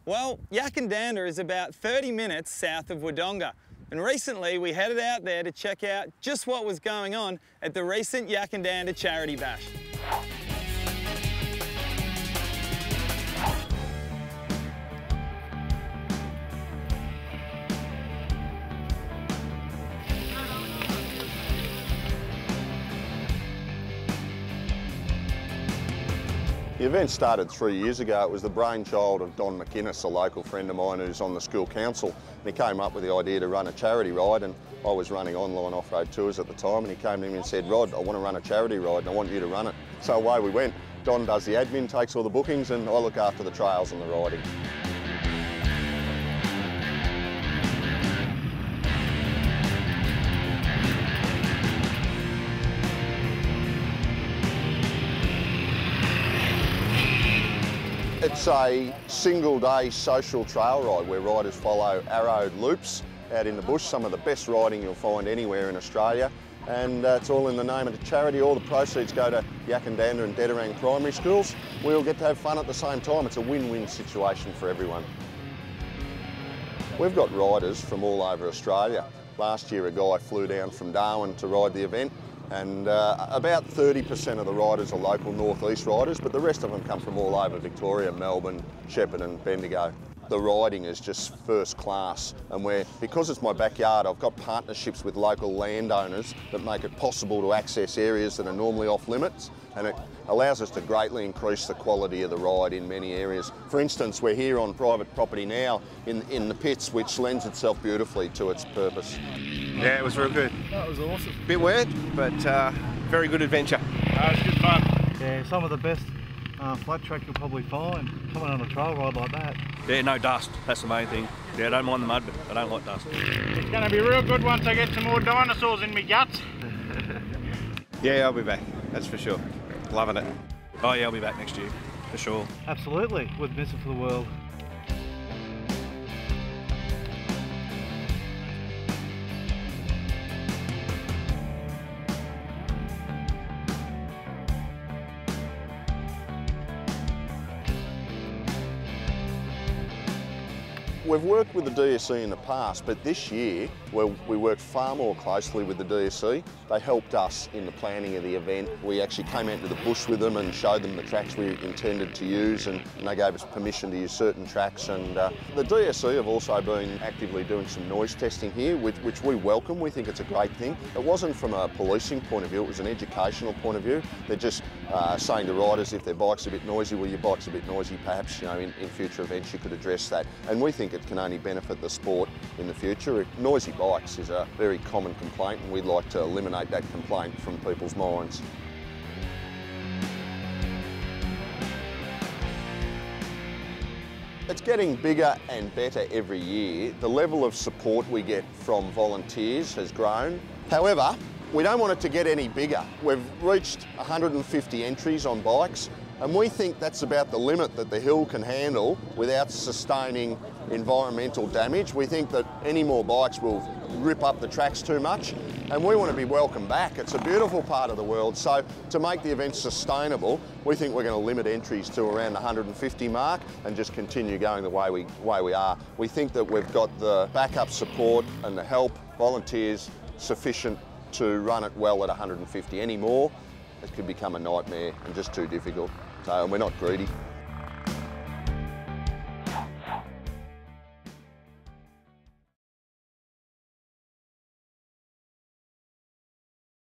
Well, Yakandandah is about 30 minutes south of Wodonga, and recently we headed out there to check out just what was going on at the recent Yakandandah Charity Bash. The event started 3 years ago. It was the brainchild of Don McInnes, a local friend of mine who's on the school council. And he came up with the idea to run a charity ride, and I was running online off-road tours at the time, and he came to me and said, "Rod, I want to run a charity ride and I want you to run it." So away we went. Don does the admin, takes all the bookings, and I look after the trails and the riding. It's a single-day social trail ride where riders follow arrowed loops out in the bush, some of the best riding you'll find anywhere in Australia. And it's all in the name of the charity. All the proceeds go to Yakandandah and Dedarang primary schools. We all get to have fun at the same time. It's a win-win situation for everyone. We've got riders from all over Australia. Last year a guy flew down from Darwin to ride the event, and about 30% of the riders are local northeast riders, but the rest of them come from all over Victoria, Melbourne, Shepparton and Bendigo. The riding is just first class, and because it's my backyard, I've got partnerships with local landowners that make it possible to access areas that are normally off limits, and it allows us to greatly increase the quality of the ride in many areas. For instance, we're here on private property now in the pits, which lends itself beautifully to its purpose. Yeah, it was real good. That was awesome. Bit weird, but very good adventure. It was good fun. Yeah, some of the best flat track you'll probably find coming on a trail ride like that. Yeah, no dust, that's the main thing. Yeah, I don't mind the mud, but I don't like dust. It's going to be real good once I get some more dinosaurs in my guts. Yeah, I'll be back, that's for sure. Loving it. Oh yeah, I'll be back next year, for sure. Absolutely, wouldn't miss it for the world. We've worked with the DSC in the past, but this year we worked far more closely with the DSC. They helped us in the planning of the event. We actually came out to the bush with them and showed them the tracks we intended to use, and they gave us permission to use certain tracks. And the DSC have also been actively doing some noise testing here, which we welcome. We think it's a great thing. It wasn't from a policing point of view, it was an educational point of view. They're just saying to riders, if their bike's a bit noisy, well, your bike's a bit noisy, perhaps in future events you could address that. And we think it can only benefit the sport in the future. Noisy bikes is a very common complaint, and we'd like to eliminate that complaint from people's minds. It's getting bigger and better every year. The level of support we get from volunteers has grown. However, we don't want it to get any bigger. We've reached 150 entries on bikes, and we think that's about the limit that the hill can handle without sustaining environmental damage. We think that any more bikes will rip up the tracks too much, and we want to be welcome back. It's a beautiful part of the world, so to make the event sustainable, we think we're going to limit entries to around the 150 mark and just continue going the way we are. We think that we've got the backup support and the help, volunteers, sufficient to run it well at 150. Any more, it could become a nightmare and just too difficult. So we're not greedy.